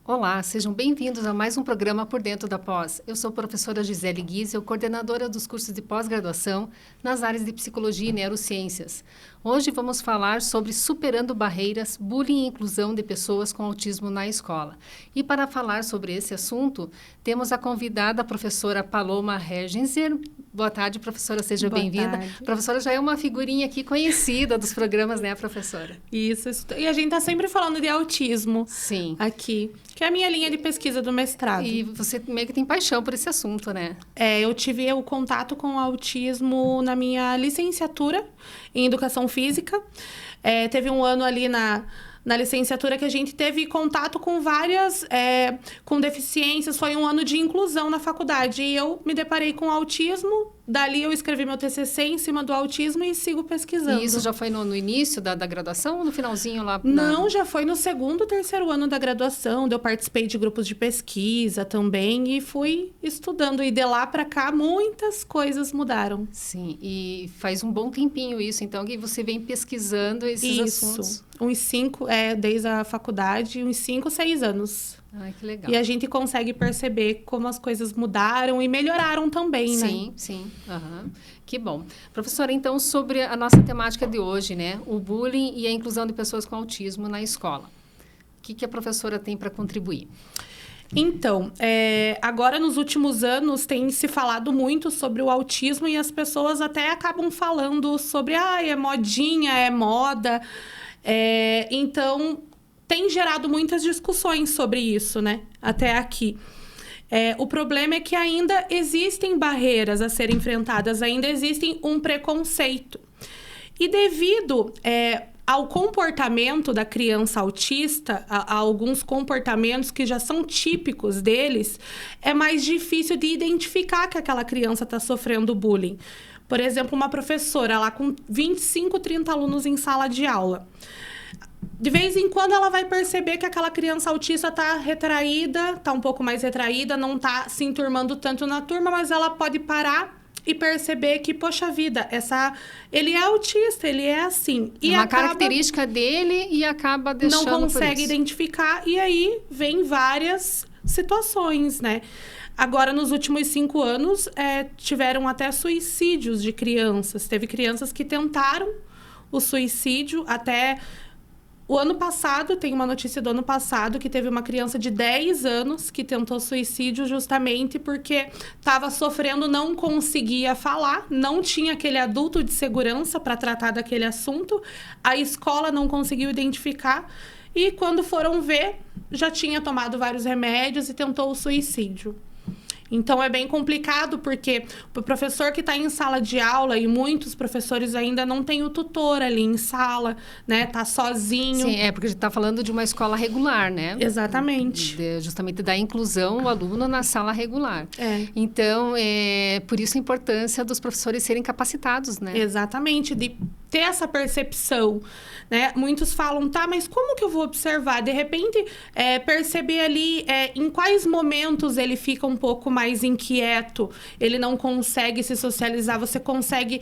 Olá, sejam bem-vindos a mais um programa Por Dentro da Pós. Eu sou a professora Gisele Giesel, coordenadora dos cursos de pós-graduação nas áreas de Psicologia e Neurociências. Hoje vamos falar sobre superando barreiras, bullying e inclusão de pessoas com autismo na escola. E para falar sobre esse assunto, temos a convidada a professora Paloma Regenzer. Boa tarde, professora, seja bem-vinda. A professora já é uma figurinha aqui conhecida dos programas, né, professora? Isso. E a gente está sempre falando de autismo. Sim. Aqui, que é a minha linha de pesquisa do mestrado. E você meio que tem paixão por esse assunto, né? Eu tive o contato com o autismo na minha licenciatura em Educação Física. Teve um ano ali na licenciatura que a gente teve contato com várias com deficiências. Foi um ano de inclusão na faculdade. E eu me deparei com autismo. Dali eu escrevi meu TCC em cima do autismo e sigo pesquisando. E isso já foi no início da graduação ou no finalzinho lá? Não, já foi no segundo, terceiro ano da graduação. Eu participei de grupos de pesquisa também e fui estudando. E de lá para cá, muitas coisas mudaram. Sim, e faz um bom tempinho isso, então, que você vem pesquisando esses assuntos. Uns 5, desde a faculdade, uns 5, 6 anos. Ai, que legal. E a gente consegue perceber como as coisas mudaram e melhoraram também, né? Sim, sim. Uhum. Que bom. Professora, então, sobre a nossa temática de hoje, né? O bullying e a inclusão de pessoas com autismo na escola. O que a professora tem para contribuir? Então, agora nos últimos anos tem se falado muito sobre o autismo e as pessoas até acabam falando sobre, é modinha, é moda. Então, tem gerado muitas discussões sobre isso, né? Até aqui. O problema é que ainda existem barreiras a serem enfrentadas, ainda existe um preconceito. E devido ao comportamento da criança autista, a alguns comportamentos que já são típicos deles, é mais difícil de identificar que aquela criança está sofrendo bullying. Por exemplo, uma professora lá com 25, 30 alunos em sala de aula. De vez em quando ela vai perceber que aquela criança autista está retraída, está um pouco mais retraída, não está se enturmando tanto na turma, mas ela pode parar e perceber que, poxa vida, ele é autista, ele é assim. E uma característica dele e acaba deixando não consegue identificar e aí vem várias situações, né? Agora, nos últimos 5 anos, tiveram até suicídios de crianças. Teve crianças que tentaram o suicídio até... O ano passado, tem uma notícia do ano passado, que teve uma criança de 10 anos que tentou suicídio justamente porque estava sofrendo, não conseguia falar, não tinha aquele adulto de segurança para tratar daquele assunto, a escola não conseguiu identificar e quando foram ver, já tinha tomado vários remédios e tentou o suicídio. Então, é bem complicado, porque o professor que está em sala de aula, e muitos professores ainda não têm o tutor ali em sala, né? Tá sozinho. Sim, porque a gente está falando de uma escola regular, né? Exatamente. Justamente da inclusão, o aluno na sala regular. Então, por isso a importância dos professores serem capacitados, né? Exatamente, de ter essa percepção, né? Muitos falam, mas como que eu vou observar? De repente, perceber ali em quais momentos ele fica um pouco mais inquieto, ele não consegue se socializar, você consegue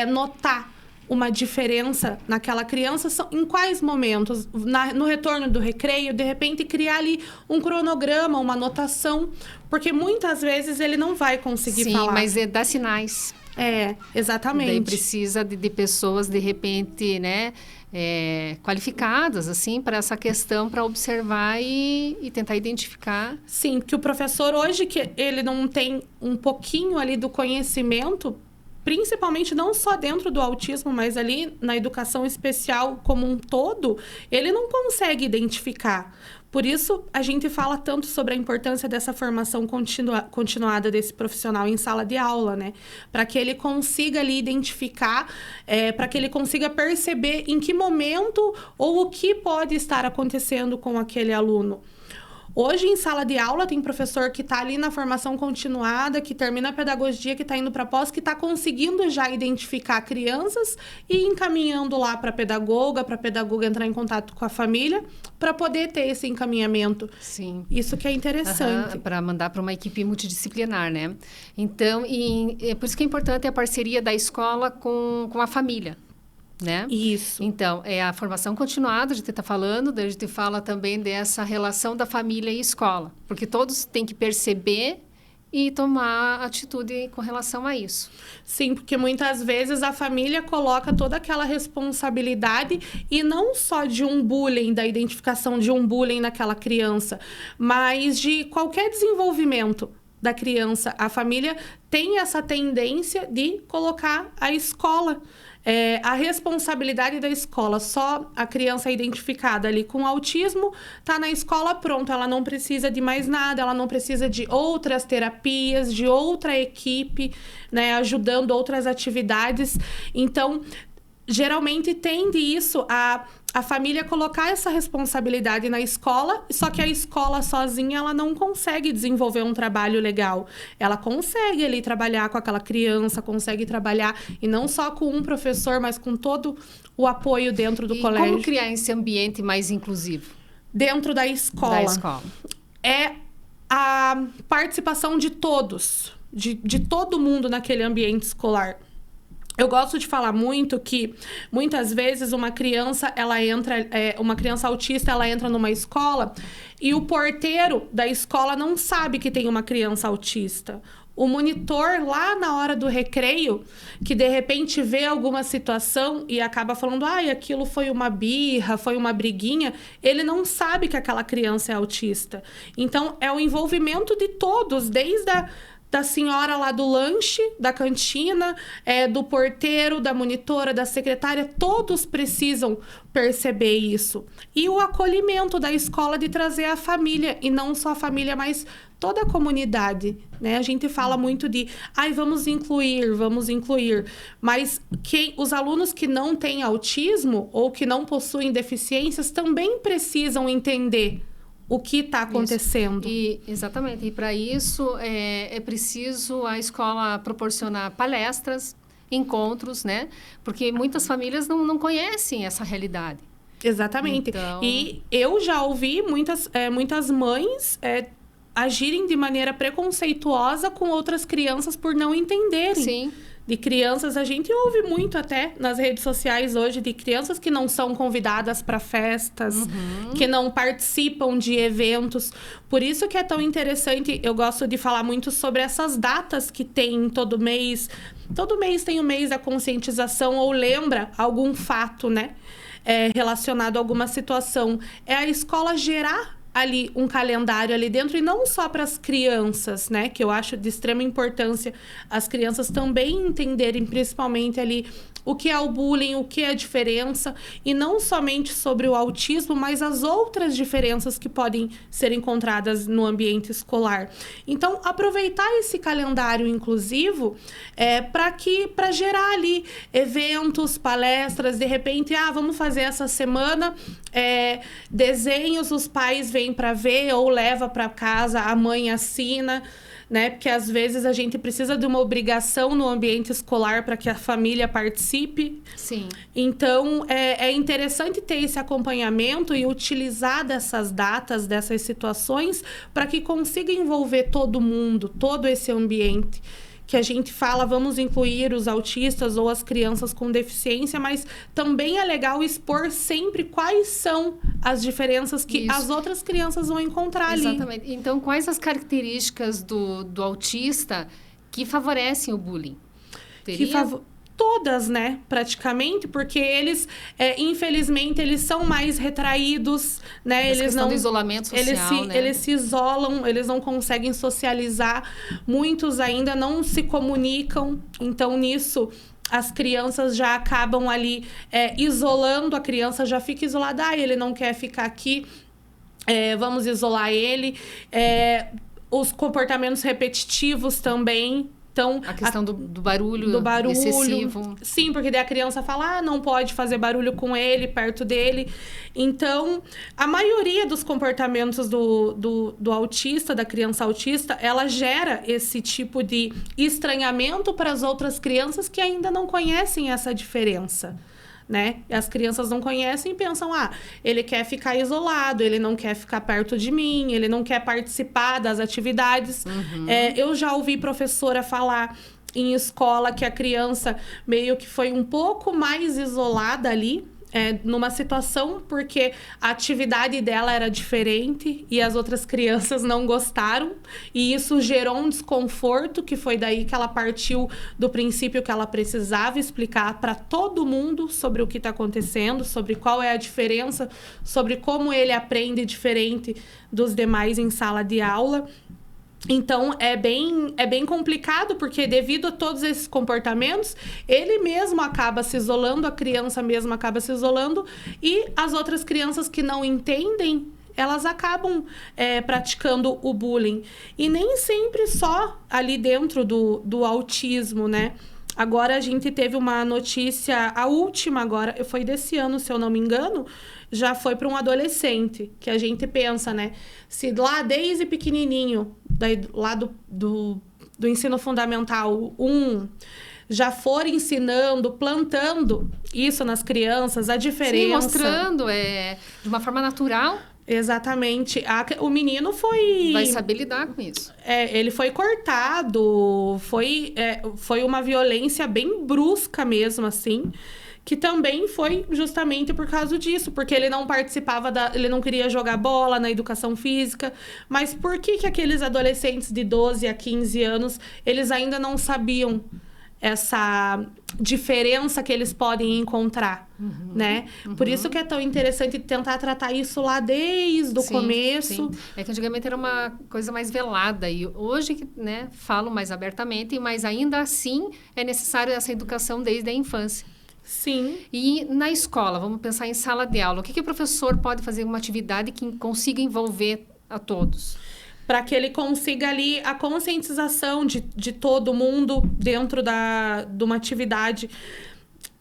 notar uma diferença naquela criança, em quais momentos? No retorno do recreio, de repente criar ali um cronograma, uma anotação, porque muitas vezes ele não vai conseguir falar. Sim, mas dá sinais. Exatamente. Daí precisa de pessoas, de repente, né, qualificadas, assim, para essa questão, para observar e tentar identificar. Sim, que o professor hoje, que ele não tem um pouquinho ali do conhecimento, principalmente não só dentro do autismo, mas ali na educação especial como um todo, ele não consegue identificar. Por isso, a gente fala tanto sobre a importância dessa formação continuada desse profissional em sala de aula, né? Para que ele consiga ali identificar, para que ele consiga perceber em que momento ou o que pode estar acontecendo com aquele aluno. Hoje, em sala de aula, tem professor que está ali na formação continuada, que termina a pedagogia, que está indo para pós, que está conseguindo já identificar crianças e encaminhando lá para a pedagoga entrar em contato com a família, para poder ter esse encaminhamento. Sim. Isso que é interessante. Para mandar para uma equipe multidisciplinar, né? Então, por isso que é importante a parceria da escola com a família. né? Isso. Então, é a formação continuada, a gente está falando, daí a gente fala também dessa relação da família e escola, porque todos têm que perceber e tomar atitude com relação a isso. Sim, porque muitas vezes a família coloca toda aquela responsabilidade e não só de um bullying, da identificação de um bullying naquela criança, mas de qualquer desenvolvimento da criança. A família tem essa tendência de colocar a escola, a responsabilidade da escola. Só a criança identificada ali com autismo está na escola, pronto. Ela não precisa de mais nada, ela não precisa de outras terapias, de outra equipe, né, ajudando outras atividades. Então, geralmente tende isso a família colocar essa responsabilidade na escola, só que a escola sozinha ela não consegue desenvolver um trabalho legal. Ela consegue ali trabalhar com aquela criança, consegue trabalhar, e não só com um professor, mas com todo o apoio dentro do colégio. Como criar esse ambiente mais inclusivo? Dentro da escola. Da escola. É a participação de todos, de todo mundo naquele ambiente escolar. Eu gosto de falar muito que, muitas vezes, uma criança autista, ela entra numa escola e o porteiro da escola não sabe que tem uma criança autista. O monitor, lá na hora do recreio, que de repente vê alguma situação e acaba falando, aquilo foi uma birra, foi uma briguinha, ele não sabe que aquela criança é autista. Então, é o envolvimento de todos, desde da senhora lá do lanche, da cantina, do porteiro, da monitora, da secretária, todos precisam perceber isso. E o acolhimento da escola de trazer a família, e não só a família, mas toda a comunidade, né? A gente fala muito de, vamos incluir. Mas os alunos que não têm autismo ou que não possuem deficiências também precisam entender o que está acontecendo. Exatamente. E para isso é preciso a escola proporcionar palestras, encontros, né? Porque muitas famílias não conhecem essa realidade. Exatamente. Então... E eu já ouvi muitas mães agirem de maneira preconceituosa com outras crianças por não entenderem. Sim. De crianças, a gente ouve muito até nas redes sociais hoje de crianças que não são convidadas para festas, que não participam de eventos. Por isso que é tão interessante, eu gosto de falar muito sobre essas datas que tem todo mês. Todo mês tem o mês da conscientização ou lembra algum fato, né? Relacionado a alguma situação. É a escola gerar ali um calendário ali dentro, e não só para as crianças, né? Que eu acho de extrema importância as crianças também entenderem, principalmente ali, o que é o bullying, o que é a diferença, e não somente sobre o autismo, mas as outras diferenças que podem ser encontradas no ambiente escolar. Então, aproveitar esse calendário inclusivo para gerar ali eventos, palestras, de repente, vamos fazer essa semana desenhos, os pais vêm para ver ou leva para casa, a mãe assina, né? Porque às vezes a gente precisa de uma obrigação no ambiente escolar para que a família participe. Sim. Então, é interessante ter esse acompanhamento e utilizar dessas datas, dessas situações, para que consiga envolver todo mundo, todo esse ambiente. Que a gente fala, vamos incluir os autistas ou as crianças com deficiência, mas também é legal expor sempre quais são as diferenças que as outras crianças vão encontrar ali. Exatamente. Então, quais as características do autista que favorecem o bullying? Todas, né? Praticamente, porque eles, infelizmente, eles são mais retraídos, né? Eles não do isolamento social, né? Eles se isolam, eles não conseguem socializar. Muitos ainda não se comunicam. Então, nisso, as crianças já acabam ali isolando. A criança já fica isolada. Ele não quer ficar aqui. Vamos isolar ele. Os comportamentos repetitivos também. Então, a questão do barulho excessivo. Sim, porque daí a criança fala, não pode fazer barulho com ele, perto dele. Então, a maioria dos comportamentos do autista, da criança autista, ela gera esse tipo de estranhamento para as outras crianças que ainda não conhecem essa diferença. Né? As crianças não conhecem e pensam, ele quer ficar isolado, ele não quer ficar perto de mim, ele não quer participar das atividades. Eu já ouvi professora falar em escola que a criança meio que foi um pouco mais isolada ali, numa situação, porque a atividade dela era diferente e as outras crianças não gostaram, e isso gerou um desconforto, que foi daí que ela partiu do princípio que ela precisava explicar para todo mundo sobre o que está acontecendo, sobre qual é a diferença, sobre como ele aprende diferente dos demais em sala de aula. Então, é bem complicado, porque devido a todos esses comportamentos, ele mesmo acaba se isolando, a criança mesmo acaba se isolando, e as outras crianças que não entendem, elas acabam praticando o bullying. E nem sempre só ali dentro do autismo, né? Agora, a gente teve uma notícia, a última agora, foi desse ano, se eu não me engano, já foi para um adolescente, que a gente pensa, né? Se lá desde pequenininho, lá do ensino fundamental 1, já for ensinando, plantando isso nas crianças, a diferença... Sim, mostrando de uma forma natural. Exatamente. O menino foi... Vai saber lidar com isso. Ele foi cortado, foi uma violência bem brusca mesmo, assim, que também foi justamente por causa disso, porque ele não participava ele não queria jogar bola na educação física. Mas por que aqueles adolescentes de 12 a 15 anos, eles ainda não sabiam essa diferença que eles podem encontrar, né? Por isso que é tão interessante tentar tratar isso lá desde o começo. Sim. É que antigamente era uma coisa mais velada, e hoje, né, falam mais abertamente, mas ainda assim é necessário essa educação desde a infância. Sim. E na escola, vamos pensar em sala de aula, o que o professor pode fazer uma atividade que consiga envolver a todos? Para que ele consiga ali a conscientização de todo mundo dentro de uma atividade.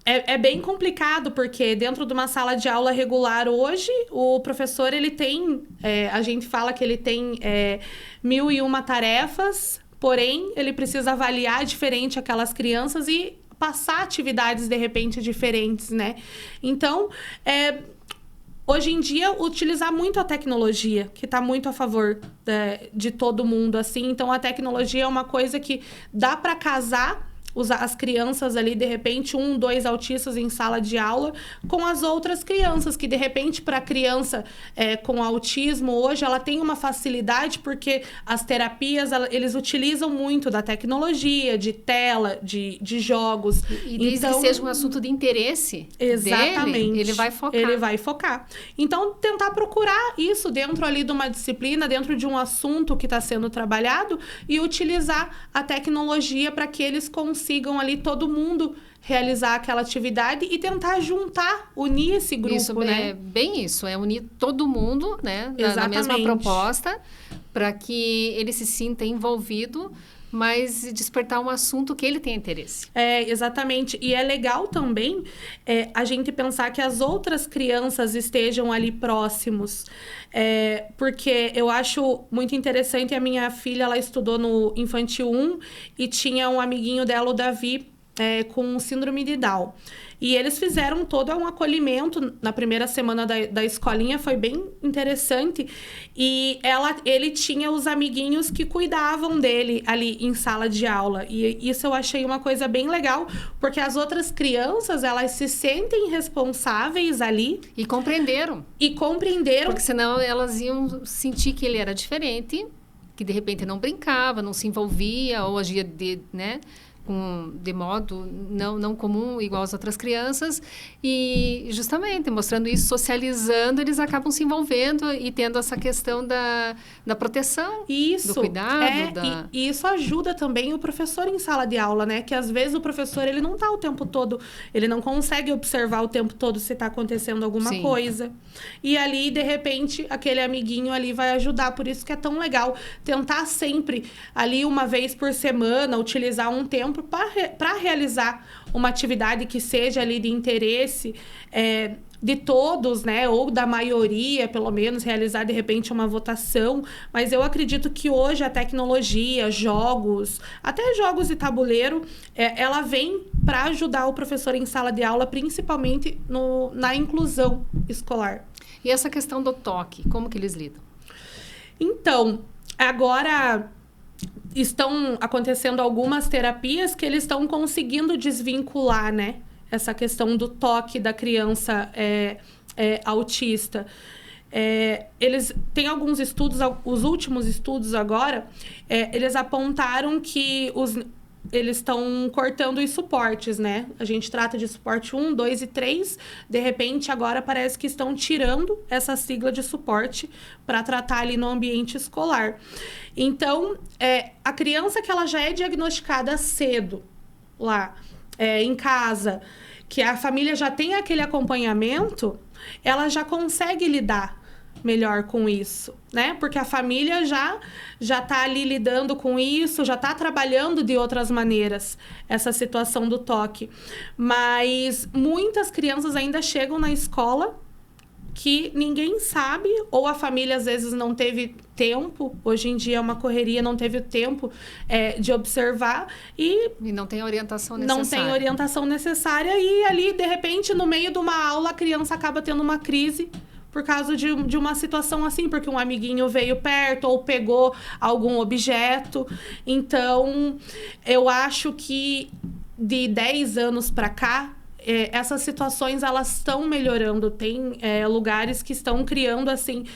É bem complicado, porque dentro de uma sala de aula regular hoje, o professor, ele tem... a gente fala que ele tem 1001 tarefas, porém, ele precisa avaliar diferente aquelas crianças e passar atividades, de repente, diferentes, né? Então, hoje em dia, utilizar muito a tecnologia, que está muito a favor de todo mundo, assim. Então, a tecnologia é uma coisa que dá para casar as crianças ali, de repente, 1, 2 autistas em sala de aula, com as outras crianças, que de repente, para a criança com autismo, hoje, ela tem uma facilidade, porque as terapias, eles utilizam muito da tecnologia, de tela, de jogos. E desde que seja um assunto de interesse dele, ele vai focar. Ele vai focar. Então, tentar procurar isso dentro ali de uma disciplina, dentro de um assunto que está sendo trabalhado, e utilizar a tecnologia para que eles consigam ali todo mundo realizar aquela atividade e tentar unir esse grupo, isso, né? É bem isso, é unir todo mundo, né? Na mesma proposta, para que ele se sinta envolvido, mas despertar um assunto que ele tem interesse. Exatamente. E é legal também a gente pensar que as outras crianças estejam ali próximos. Porque eu acho muito interessante, a minha filha, ela estudou no Infantil 1 e tinha um amiguinho dela, o Davi, com síndrome de Down. E eles fizeram todo um acolhimento na primeira semana da escolinha, foi bem interessante. E ele tinha os amiguinhos que cuidavam dele ali em sala de aula. E isso eu achei uma coisa bem legal, porque as outras crianças, elas se sentem responsáveis ali. E compreenderam. Porque senão elas iam sentir que ele era diferente, que de repente não brincava, não se envolvia ou agia de modo não comum, igual as outras crianças, e justamente mostrando isso, socializando, eles acabam se envolvendo e tendo essa questão da proteção, do cuidado. E isso ajuda também o professor em sala de aula, né? Que às vezes o professor, ele não está o tempo todo, ele não consegue observar o tempo todo se está acontecendo alguma coisa. E ali, de repente, aquele amiguinho ali vai ajudar. Por isso que é tão legal tentar sempre, ali uma vez por semana, utilizar um tempo para realizar uma atividade que seja ali de interesse de todos, né? Ou da maioria, pelo menos, realizar de repente uma votação. Mas eu acredito que hoje a tecnologia, jogos, até jogos de tabuleiro, ela vem para ajudar o professor em sala de aula, principalmente na inclusão escolar. E essa questão do toque, como que eles lidam? Então, agora... estão acontecendo algumas terapias que eles estão conseguindo desvincular, né? Essa questão do toque da criança autista. Eles têm alguns estudos, os últimos estudos agora, eles apontaram que eles estão cortando os suportes, né? A gente trata de suporte 1, 2 e 3. De repente, agora parece que estão tirando essa sigla de suporte para tratar ali no ambiente escolar. Então, a criança que ela já é diagnosticada cedo lá, em casa, que a família já tem aquele acompanhamento, ela já consegue lidar melhor com isso, né? Porque a família já tá ali lidando com isso, já tá trabalhando de outras maneiras essa situação do toque. Mas muitas crianças ainda chegam na escola que ninguém sabe, ou a família às vezes não teve tempo, hoje em dia é uma correria, não teve o tempo de observar e não tem a orientação necessária. Não tem orientação necessária e ali, de repente, no meio de uma aula, a criança acaba tendo uma crise por causa de uma situação assim, porque um amiguinho veio perto ou pegou algum objeto. Então, eu acho que de 10 anos para cá, essas situações elas estão melhorando. Tem lugares que estão criando assim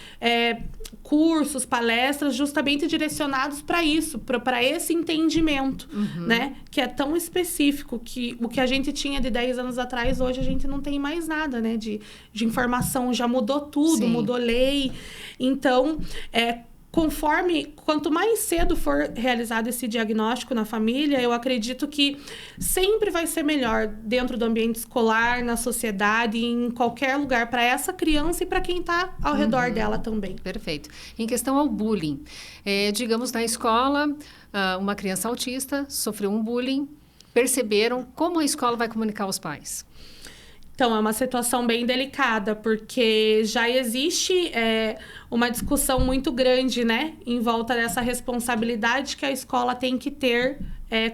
cursos, palestras justamente direcionados para isso, para esse entendimento, né? Que é tão específico que o que a gente tinha de 10 anos atrás, hoje a gente não tem mais nada, né? De informação, já mudou tudo, Sim. Mudou lei. Então, quanto mais cedo for realizado esse diagnóstico na família, eu acredito que sempre vai ser melhor dentro do ambiente escolar, na sociedade, em qualquer lugar, para essa criança e para quem está ao redor dela também. Perfeito. Em questão ao bullying, digamos na escola, uma criança autista sofreu um bullying, perceberam como a escola vai comunicar aos pais? Então, é uma situação bem delicada, porque já existe uma discussão muito grande, né? Em volta dessa responsabilidade que a escola tem que ter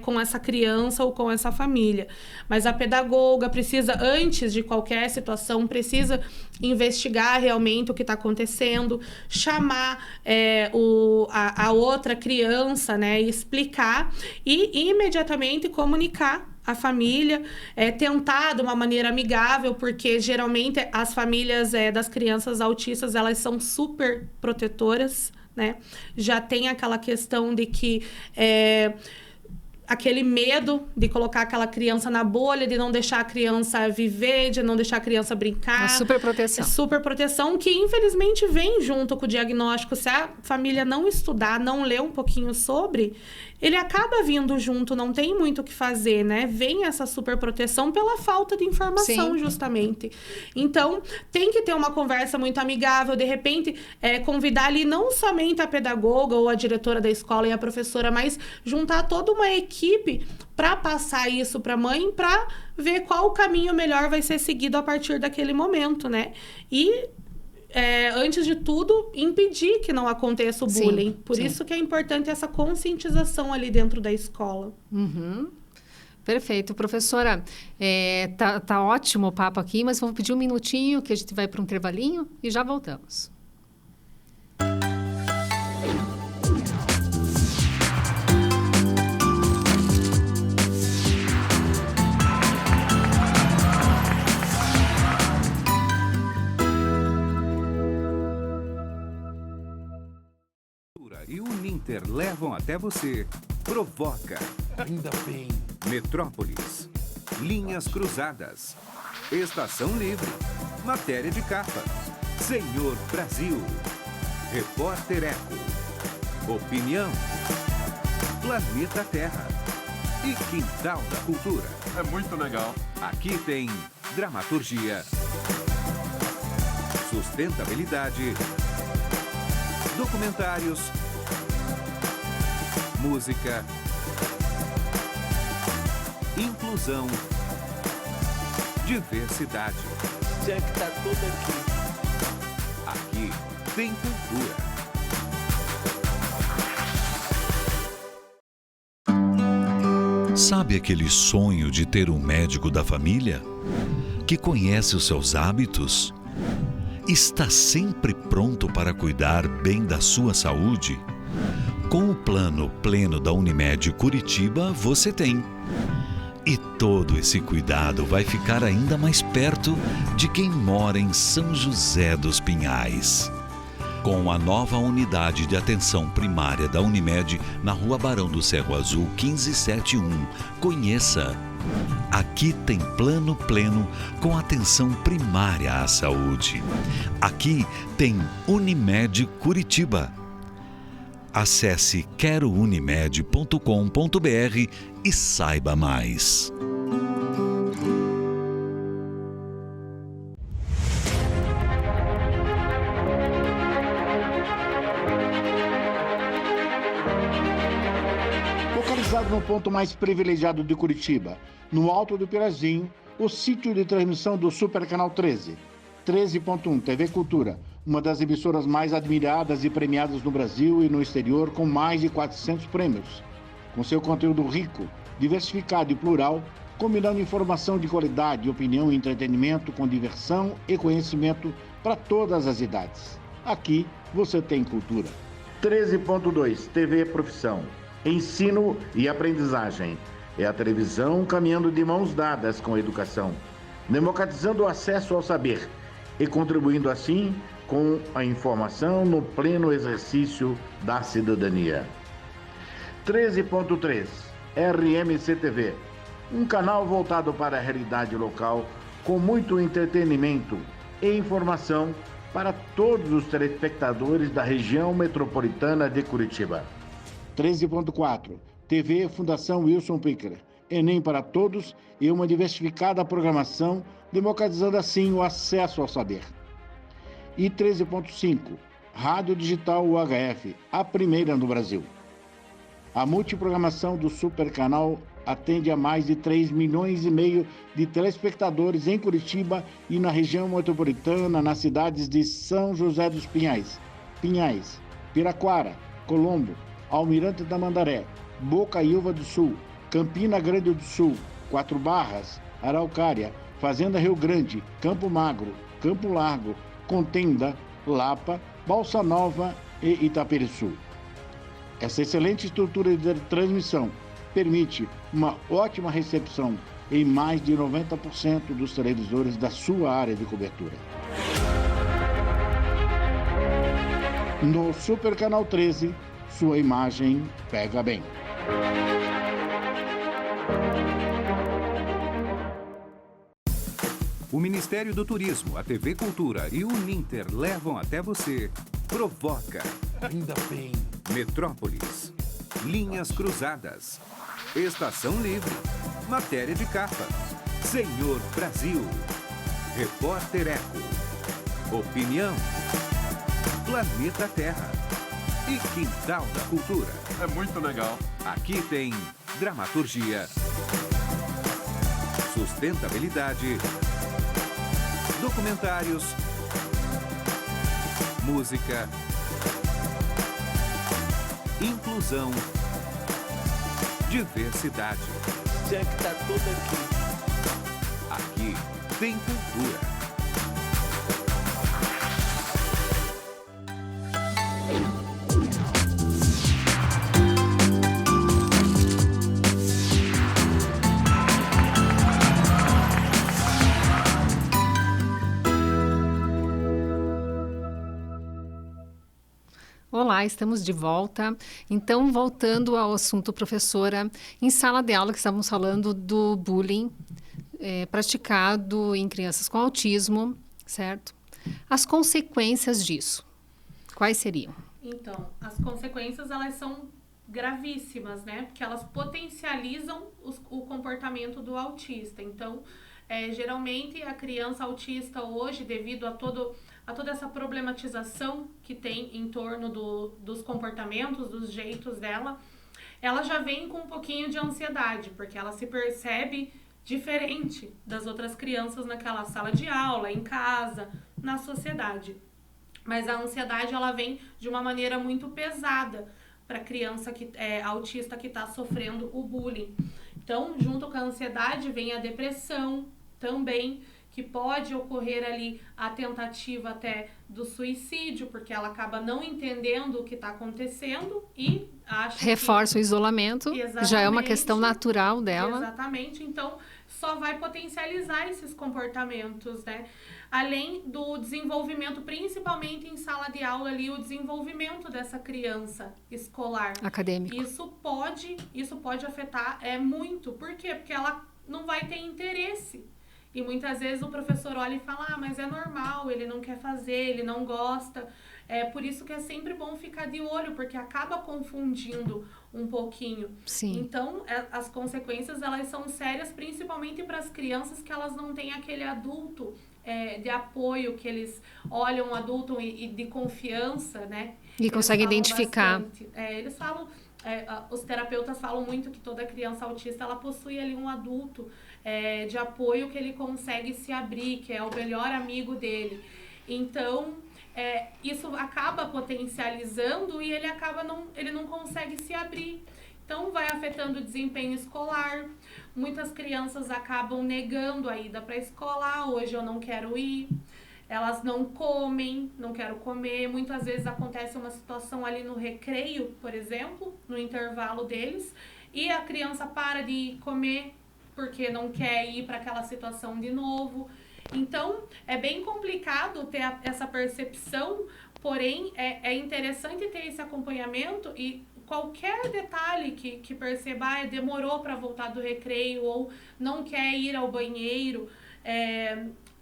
com essa criança ou com essa família. Mas a pedagoga precisa, antes de qualquer situação, precisa investigar realmente o que está acontecendo, chamar a outra criança, né? E explicar e imediatamente comunicar a família, tentar de uma maneira amigável, porque geralmente as famílias das crianças autistas, elas são super protetoras, né? Já tem aquela questão de que aquele medo de colocar aquela criança na bolha, de não deixar a criança viver, de não deixar a criança brincar. Uma superproteção. Superproteção que, infelizmente, vem junto com o diagnóstico. Se a família não estudar, não ler um pouquinho sobre, ele acaba vindo junto, não tem muito o que fazer, né? Vem essa superproteção pela falta de informação, Sim. justamente. Então, tem que ter uma conversa muito amigável, de repente, convidar ali não somente a pedagoga ou a diretora da escola e a professora, mas juntar toda uma equipe para passar isso para a mãe, para ver qual o caminho melhor vai ser seguido a partir daquele momento, né? E antes de tudo, impedir que não aconteça o bullying. Por isso que é importante essa conscientização ali dentro da escola. Perfeito. Professora, tá ótimo o papo aqui, mas vamos pedir um minutinho que a gente vai para um intervalinho e já voltamos. E o Uninter levam até você Provoca, Ainda bem, Metrópolis, Linhas Cruzadas, Estação Livre, Matéria de Capa, Senhor Brasil, Repórter Eco, Opinião, Planeta Terra e Quintal da Cultura. é muito legal. Aqui tem dramaturgia, sustentabilidade, documentários, música, inclusão, diversidade. Tinha que estar tudo aqui. Aqui tem cultura. Sabe aquele sonho de ter um médico da família? Que conhece os seus hábitos? Está sempre pronto para cuidar bem da sua saúde? Com o plano pleno da Unimed Curitiba, você tem. E todo esse cuidado vai ficar ainda mais perto de quem mora em São José dos Pinhais. Com a nova unidade de atenção primária da Unimed na Rua Barão do Cerro Azul 1571. Conheça! Aqui tem plano pleno com atenção primária à saúde. Aqui tem Unimed Curitiba. Acesse querounimed.com.br e saiba mais. Localizado no ponto mais privilegiado de Curitiba, no Alto do Pirazinho, o sítio de transmissão do Super Canal 13. 13.1 TV Cultura, uma das emissoras mais admiradas e premiadas no Brasil e no exterior, com mais de 400 prêmios. Com seu conteúdo rico, diversificado e plural, combinando informação de qualidade, opinião e entretenimento com diversão e conhecimento para todas as idades. Aqui você tem cultura. 13.2 TV Profissão. Ensino e aprendizagem. É a televisão caminhando de mãos dadas com a educação, democratizando o acesso ao saber e contribuindo assim com a informação no pleno exercício da cidadania. 13.3 RMC-TV, um canal voltado para a realidade local com muito entretenimento e informação para todos os telespectadores da região metropolitana de Curitiba. 13.4 TV Fundação Wilson Picker, Enem para todos e uma diversificada programação, democratizando assim o acesso ao saber. E 13.5 Rádio Digital UHF, a primeira no Brasil. A multiprogramação do Super Canal atende a mais de 3,5 milhões de telespectadores em Curitiba e na região metropolitana, nas cidades de São José dos Pinhais, Piraquara, Colombo, Almirante Tamandaré, Bocaiúva do Sul, Campina Grande do Sul, Quatro Barras, Araucária, Fazenda Rio Grande, Campo Magro, Campo Largo, Contenda, Lapa, Balsa Nova e Itaperiçu. Essa excelente estrutura de transmissão permite uma ótima recepção em mais de 90% dos televisores da sua área de cobertura. No Super Canal 13, sua imagem pega bem. O Ministério do Turismo, a TV Cultura e o Uninter levam até você Provoca, Ainda bem. Metrópolis, Linhas Cruzadas, Estação Livre, Matéria de Capa, Senhor Brasil, Repórter Eco, Opinião, Planeta Terra e Quintal da Cultura. É muito legal. Aqui tem dramaturgia, sustentabilidade, documentários, música, inclusão, diversidade. Tinha que estar tudo aqui. Aqui tem cultura. Olá, estamos de volta. Então, voltando ao assunto, professora, em sala de aula que estávamos falando do bullying praticado em crianças com autismo, certo? As consequências disso, quais seriam? Então, as consequências, elas são gravíssimas, né? Porque elas potencializam o comportamento do autista. Então, geralmente, a criança autista hoje, devido a toda essa problematização que tem em torno dos comportamentos, dos jeitos dela, ela já vem com um pouquinho de ansiedade, porque ela se percebe diferente das outras crianças naquela sala de aula, em casa, na sociedade. Mas a ansiedade, ela vem de uma maneira muito pesada para a criança autista que está sofrendo o bullying. Então, junto com a ansiedade, vem a depressão também, que pode ocorrer ali a tentativa até do suicídio, porque ela acaba não entendendo o que está acontecendo e acha Reforça o isolamento, que já é uma questão natural dela. Exatamente, então só vai potencializar esses comportamentos, né? Além do desenvolvimento, principalmente em sala de aula ali, o desenvolvimento dessa criança escolar. Acadêmico. Isso pode afetar muito. Por quê? Porque ela não vai ter interesse. E muitas vezes o professor olha e fala, mas é normal, ele não quer fazer, ele não gosta. É por isso que é sempre bom ficar de olho, porque acaba confundindo um pouquinho. Sim. Então, as consequências, elas são sérias, principalmente para as crianças que elas não têm aquele adulto de apoio, que eles olham um adulto e de confiança, né? E conseguem identificar. Eles falam, os terapeutas falam muito que toda criança autista, ela possui ali um adulto de apoio que ele consegue se abrir, que é o melhor amigo dele. Então, isso acaba potencializando e ele não consegue se abrir. Então, vai afetando o desempenho escolar. Muitas crianças acabam negando a ida para a escola. Hoje eu não quero ir. Elas não comem, não quero comer. Muitas vezes acontece uma situação ali no recreio, por exemplo, no intervalo deles, e a criança para de comer porque não quer ir para aquela situação de novo. Então, é bem complicado ter essa percepção, porém, é interessante ter esse acompanhamento e qualquer detalhe que perceba, demorou para voltar do recreio ou não quer ir ao banheiro,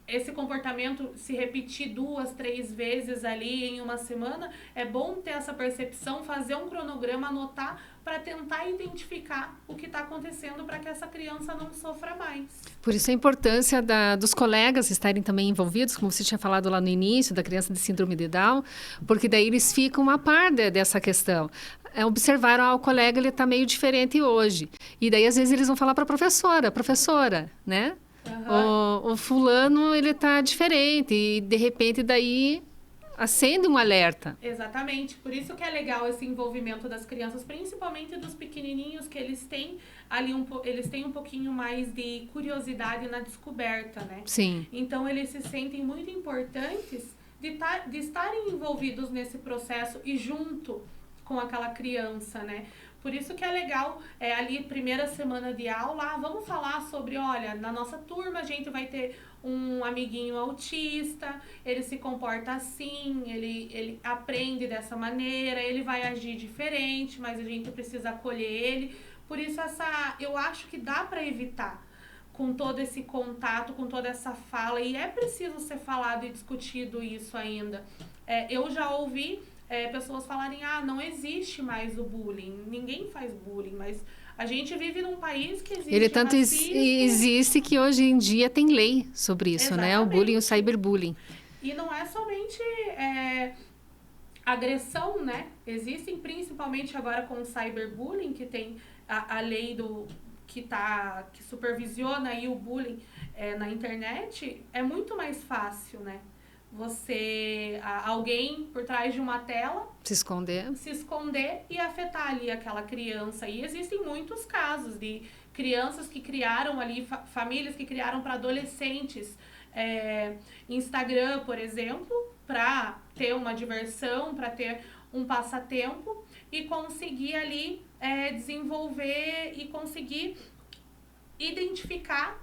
esse comportamento se repetir 2, 3 vezes ali em uma semana, é bom ter essa percepção, fazer um cronograma, anotar para tentar identificar o que está acontecendo para que essa criança não sofra mais. Por isso a importância dos colegas estarem também envolvidos, como você tinha falado lá no início, da criança de síndrome de Down, porque daí eles ficam a par dessa questão. Observaram, o colega ele está meio diferente hoje. E daí, às vezes, eles vão falar para a professora, né? Uhum. O fulano, ele está diferente. E, de repente, daí acende um alerta. Exatamente. Por isso que é legal esse envolvimento das crianças, principalmente dos pequenininhos, que eles têm ali eles têm um pouquinho mais de curiosidade na descoberta, né? Sim. Então, eles se sentem muito importantes de estarem envolvidos nesse processo e junto com aquela criança, né? Por isso que é legal, ali, primeira semana de aula, vamos falar sobre, olha, na nossa turma a gente vai ter um amiguinho autista, ele se comporta assim, ele aprende dessa maneira, ele vai agir diferente, mas a gente precisa acolher ele. Por isso, eu acho que dá para evitar com todo esse contato, com toda essa fala, e é preciso ser falado e discutido isso ainda. Eu já ouvi pessoas falarem, não existe mais o bullying, ninguém faz bullying, mas a gente vive num país que existe ele tanto racismo. Existe que hoje em dia tem lei sobre isso, né? O bullying e o cyberbullying. E não é somente agressão, né? Existem principalmente agora com o cyberbullying, que tem a lei que supervisiona aí o bullying na internet, é muito mais fácil, né? Alguém por trás de uma tela se esconder e afetar ali aquela criança. E existem muitos casos de crianças que criaram ali, famílias que criaram para adolescentes Instagram, por exemplo, para ter uma diversão, para ter um passatempo e conseguir ali desenvolver e conseguir identificar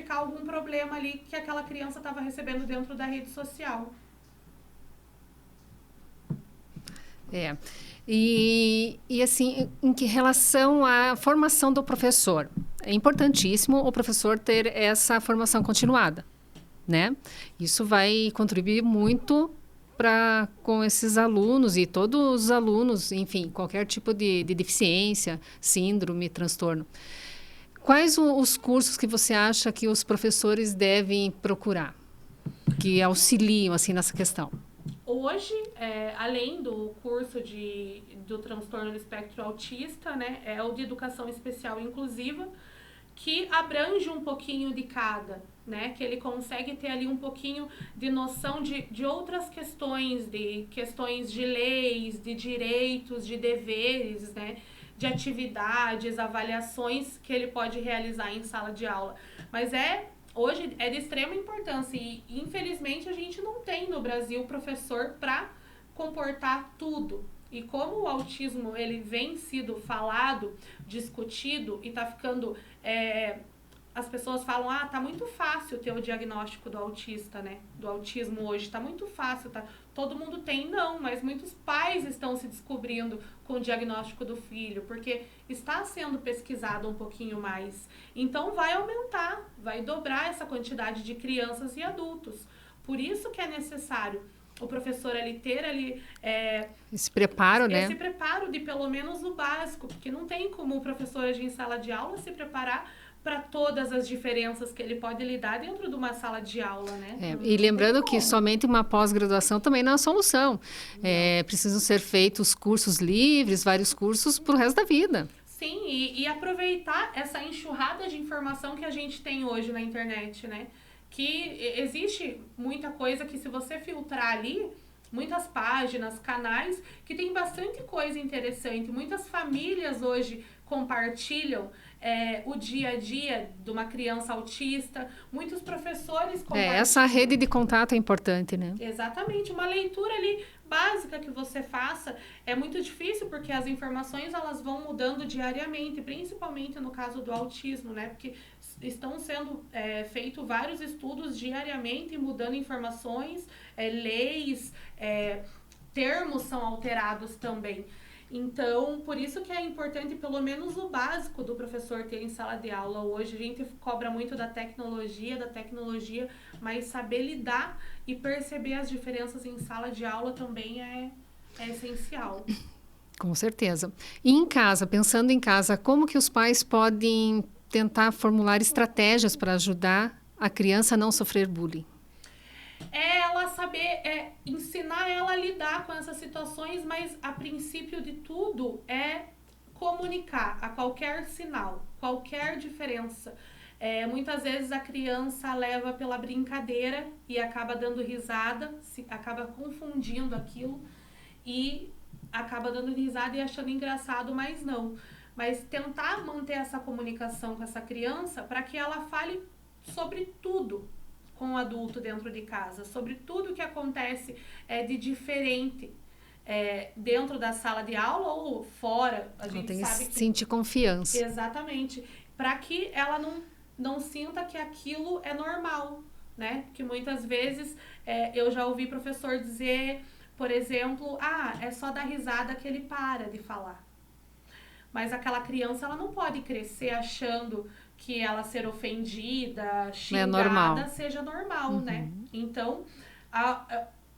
algum problema ali que aquela criança estava recebendo dentro da rede social. E assim, em que relação à formação do professor, é importantíssimo o professor ter essa formação continuada, né? Isso vai contribuir muito com esses alunos e todos os alunos, enfim, qualquer tipo de deficiência, síndrome, transtorno. Quais os cursos que você acha que os professores devem procurar, que auxiliam assim, nessa questão? Hoje, além do curso do transtorno do espectro autista, né, é o de educação especial inclusiva, que abrange um pouquinho de cada, né, que ele consegue ter ali um pouquinho de noção de outras questões de leis, de direitos, de deveres, né, de atividades, avaliações que ele pode realizar em sala de aula. Mas hoje é de extrema importância e, infelizmente, a gente não tem no Brasil professor para comportar tudo. E como o autismo ele vem sido falado, discutido e está ficando... as pessoas falam, tá muito fácil ter o diagnóstico do autista, né? Do autismo hoje, tá muito fácil, tá? Todo mundo tem, não, mas muitos pais estão se descobrindo com o diagnóstico do filho, porque está sendo pesquisado um pouquinho mais. Então vai aumentar, vai dobrar essa quantidade de crianças e adultos. Por isso que é necessário o professor ali ter ali... esse preparo, né? Esse preparo de pelo menos o básico, porque não tem como o professor agir em sala de aula se preparar para todas as diferenças que ele pode lidar dentro de uma sala de aula, né? E lembrando que somente uma pós-graduação também não é a solução. Precisam ser feitos cursos livres, vários cursos para o resto da vida. Sim, e aproveitar essa enxurrada de informação que a gente tem hoje na internet, né? Que existe muita coisa que se você filtrar ali, muitas páginas, canais, que tem bastante coisa interessante. Muitas famílias hoje compartilham o dia a dia de uma criança autista. Muitos professores compartilham. Essa rede de contato é importante, né? Exatamente. Uma leitura ali básica que você faça é muito difícil porque as informações elas vão mudando diariamente, principalmente no caso do autismo, né? Porque estão sendo feitos vários estudos diariamente, mudando informações, leis, termos são alterados também. Então, por isso que é importante pelo menos o básico do professor ter em sala de aula. Hoje a gente cobra muito da tecnologia, mas saber lidar e perceber as diferenças em sala de aula também é essencial. Com certeza. E em casa, pensando em casa, como que os pais podem tentar formular estratégias para ajudar a criança a não sofrer bullying? Ela saber, ensinar ela a lidar com essas situações, mas a princípio de tudo é comunicar a qualquer sinal, qualquer diferença. Muitas vezes a criança leva pela brincadeira e acaba dando risada, acaba confundindo aquilo e acaba dando risada e achando engraçado, mas não. Mas tentar manter essa comunicação com essa criança para que ela fale sobre tudo com o adulto dentro de casa, sobre tudo que acontece de diferente dentro da sala de aula ou fora. A gente tem sabe que sentir confiança. Exatamente. Para que ela não sinta que aquilo é normal, né? Que muitas vezes eu já ouvi professor dizer, por exemplo, é só dar risada que ele para de falar. Mas aquela criança ela não pode crescer achando que ela ser ofendida, xingada, seja normal, né? Então,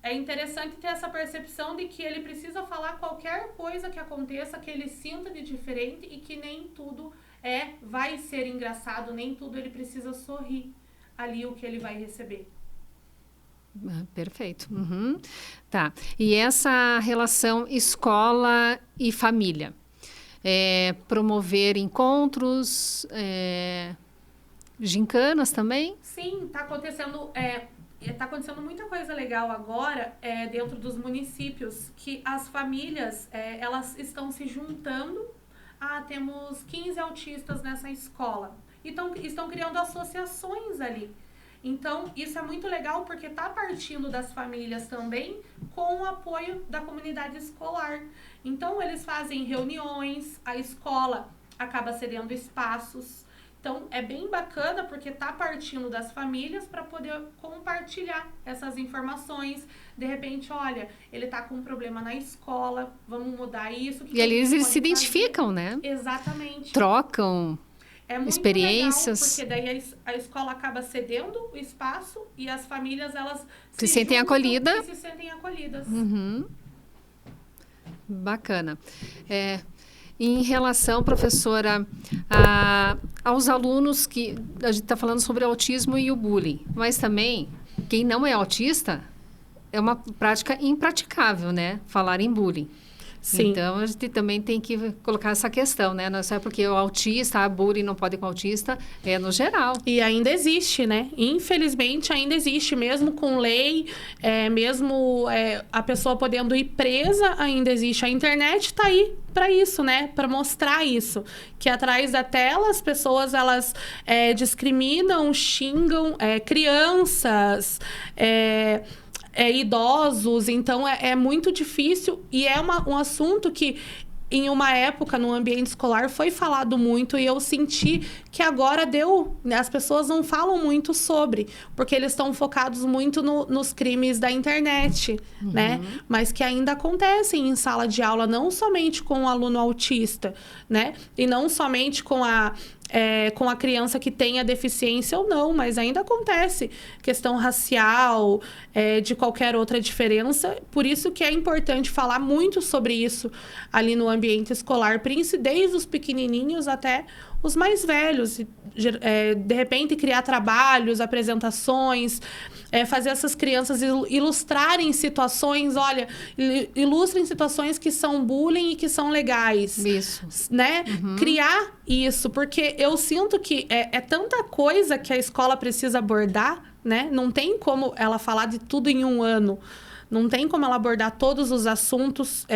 é interessante ter essa percepção de que ele precisa falar qualquer coisa que aconteça, que ele sinta de diferente e que nem tudo vai ser engraçado, nem tudo ele precisa sorrir ali o que ele vai receber. Perfeito. Tá. E essa relação escola e família? Promover encontros, gincanas também? Sim, está acontecendo muita coisa legal agora dentro dos municípios, que as famílias elas estão se juntando. Temos 15 autistas nessa escola. Então, estão criando associações ali. Então, isso é muito legal porque está partindo das famílias também com o apoio da comunidade escolar. Então, eles fazem reuniões, a escola acaba cedendo espaços. Então, é bem bacana porque está partindo das famílias para poder compartilhar essas informações. De repente, olha, ele está com um problema na escola, vamos mudar isso. E ali eles se identificam, né? Exatamente. Trocam muito experiências. Legal, porque daí a escola acaba cedendo o espaço e as famílias, elas se sentem acolhidas. Se sentem acolhidas. Bacana. Em relação, professora, aos alunos que a gente está falando sobre o autismo e o bullying, mas também quem não é autista é uma prática impraticável, né? Falar em bullying. Sim. Então, a gente também tem que colocar essa questão, né? Não é só porque o autista, a bullying não pode ir com o autista, é no geral. E ainda existe, né? Infelizmente, ainda existe, mesmo com lei, mesmo a pessoa podendo ir presa, ainda existe. A internet está aí para isso, né? Para mostrar isso. Que atrás da tela, as pessoas, elas discriminam, xingam crianças, idosos. Então, é muito difícil e é um assunto que, em uma época, no ambiente escolar, foi falado muito e eu senti que agora as pessoas não falam muito sobre, porque eles estão focados muito nos crimes da internet, né? Mas que ainda acontecem em sala de aula, não somente com o aluno autista, né? E não somente com a criança que tenha deficiência ou não, mas ainda acontece questão racial, de qualquer outra diferença. Por isso que é importante falar muito sobre isso ali no ambiente escolar, desde os pequenininhos até os mais velhos. De repente, criar trabalhos, apresentações, fazer essas crianças ilustrarem situações, ilustrem situações que são bullying e que são legais. Isso. Né? Criar isso, porque eu sinto que é tanta coisa que a escola precisa abordar, né? Não tem como ela falar de tudo em um ano. Não tem como ela abordar todos os assuntos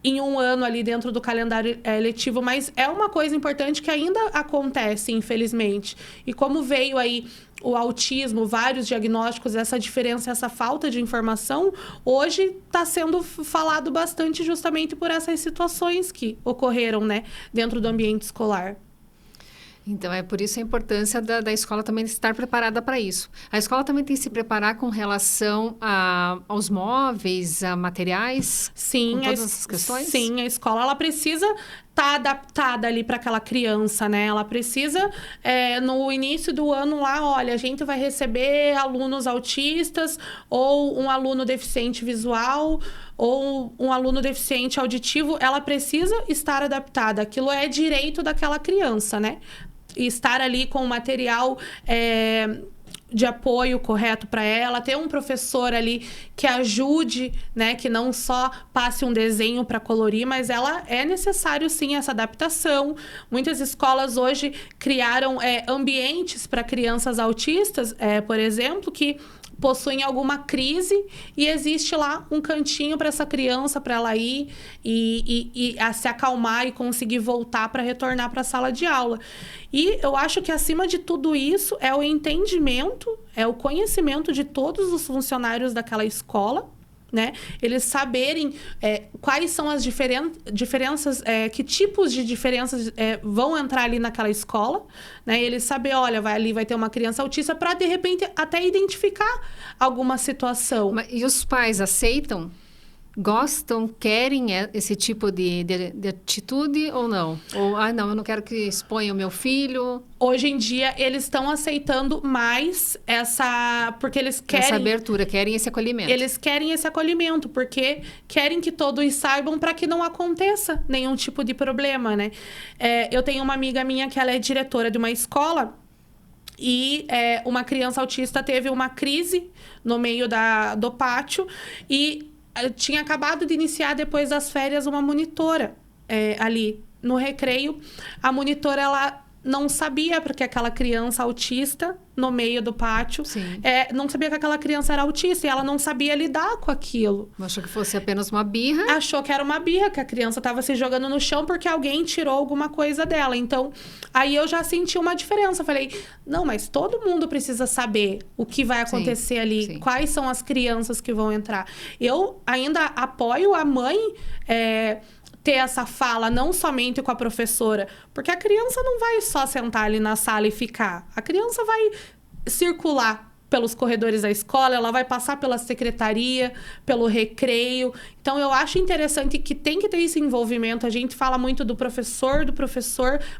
em um ano ali dentro do calendário letivo, mas é uma coisa importante que ainda acontece, infelizmente. E como veio aí o autismo, vários diagnósticos, essa diferença, essa falta de informação, hoje está sendo falado bastante justamente por essas situações que ocorreram, né, dentro do ambiente escolar. Então, é por isso a importância da escola também estar preparada para isso. A escola também tem que se preparar com relação aos móveis, a materiais, sim, com todas essas questões? Sim, a escola ela precisa estar adaptada ali para aquela criança, né? Ela precisa, no início do ano lá, olha, a gente vai receber alunos autistas ou um aluno deficiente visual ou um aluno deficiente auditivo. Ela precisa estar adaptada. Aquilo é direito daquela criança, né? E estar ali com o material de apoio correto para ela, ter um professor ali que ajude, né, que não só passe um desenho para colorir, mas é necessário sim essa adaptação. Muitas escolas hoje criaram ambientes para crianças autistas, por exemplo, que possuem alguma crise e existe lá um cantinho para essa criança, para ela ir e se acalmar e conseguir voltar para retornar para a sala de aula. E eu acho que, acima de tudo isso, é o entendimento, é o conhecimento de todos os funcionários daquela escola, né? Eles saberem quais são as diferenças, que tipos de diferenças vão entrar ali naquela escola, né? Eles saber, olha, vai ter uma criança autista para, de repente, até identificar alguma situação. E os pais aceitam? Gostam, querem esse tipo de atitude ou não? Ou, não, eu não quero que exponha o meu filho. Hoje em dia, eles estão aceitando mais porque eles querem... Essa abertura, querem esse acolhimento. Eles querem esse acolhimento, porque querem que todos saibam para que não aconteça nenhum tipo de problema, né? Eu tenho uma amiga minha que ela é diretora de uma escola e uma criança autista teve uma crise no meio do pátio e tinha acabado de iniciar, depois das férias, uma monitora ali no recreio. A monitora, ela não sabia, porque aquela criança autista no meio do pátio, não sabia que aquela criança era autista e ela não sabia lidar com aquilo. Achou que fosse apenas uma birra? Achou que era uma birra, que a criança estava se jogando no chão porque alguém tirou alguma coisa dela. Então, aí eu já senti uma diferença. Falei, não, mas todo mundo precisa saber o que vai acontecer ali, quais são as crianças que vão entrar. Eu ainda apoio a mãe ter essa fala, não somente com a professora, porque a criança não vai só sentar ali na sala e ficar. A criança vai circular pelos corredores da escola, ela vai passar pela secretaria, pelo recreio. Então, eu acho interessante que tem que ter esse envolvimento. A gente fala muito do professor,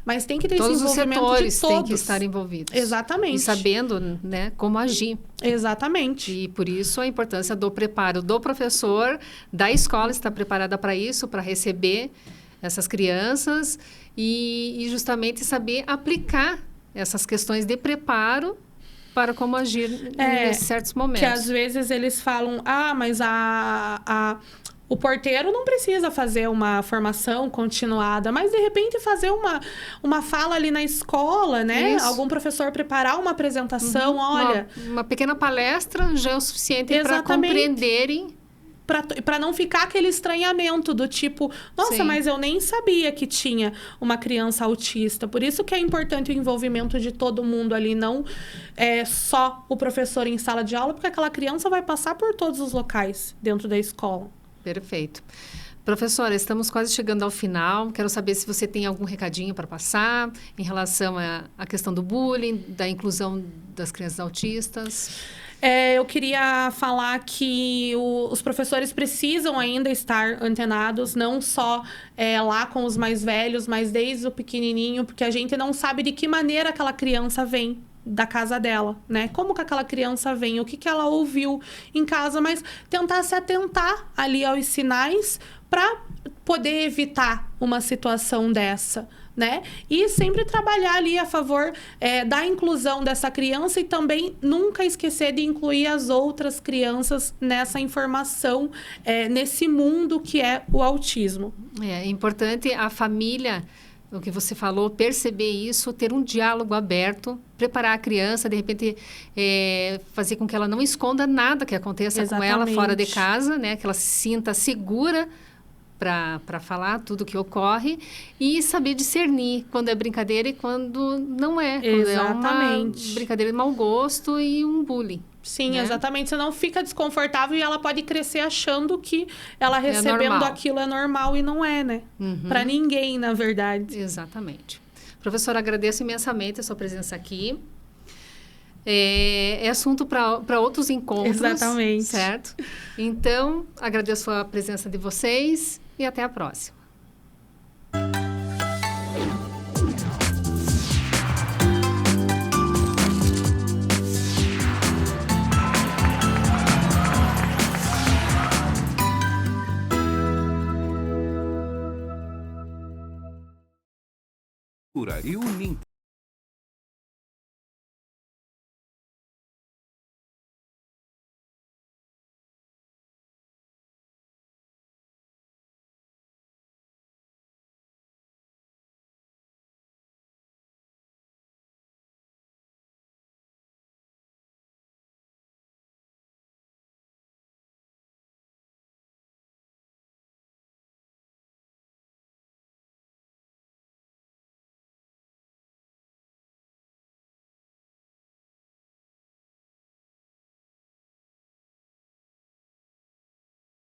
mas tem que ter esse envolvimento de todos. Todos os setores têm que estar envolvidos. Exatamente. E sabendo, né, como agir. Exatamente. E por isso a importância do preparo do professor, da escola estar preparada para isso, para receber essas crianças e justamente saber aplicar essas questões de preparo para como agir em certos momentos. Que às vezes eles falam, mas O porteiro não precisa fazer uma formação continuada, mas de repente fazer uma fala ali na escola, né? Isso. Algum professor preparar uma apresentação, olha... Uma pequena palestra já é o suficiente para Exatamente. compreenderem. Para não ficar aquele estranhamento do tipo, nossa, Sim. mas eu nem sabia que tinha uma criança autista. Por isso que é importante o envolvimento de todo mundo ali, não só o professor em sala de aula, porque aquela criança vai passar por todos os locais dentro da escola. Perfeito. Professora, estamos quase chegando ao final. Quero saber se você tem algum recadinho para passar em relação à questão do bullying, da inclusão das crianças autistas. Eu queria falar que os professores precisam ainda estar antenados, não só lá com os mais velhos, mas desde o pequenininho, porque a gente não sabe de que maneira aquela criança vem da casa dela, né? Como que aquela criança vem, o que ela ouviu em casa, mas tentar se atentar ali aos sinais para poder evitar uma situação dessa, né? E sempre trabalhar ali a favor da inclusão dessa criança e também nunca esquecer de incluir as outras crianças nessa informação, nesse mundo que é o autismo. É importante a família, o que você falou, perceber isso, ter um diálogo aberto, preparar a criança, de repente fazer com que ela não esconda nada que aconteça com ela fora de casa, né? Que ela se sinta segura para falar tudo o que ocorre e saber discernir quando é brincadeira e quando não é. Quando Exatamente. É uma brincadeira de mau gosto e um bullying. Sim, né? Exatamente. Senão fica desconfortável e ela pode crescer achando que ela recebendo aquilo é normal e não é, né? Para ninguém, na verdade. Exatamente. Professora, agradeço imensamente a sua presença aqui. É assunto para outros encontros. Exatamente. Certo? Então, agradeço a presença de vocês e até a próxima. E o Uninter.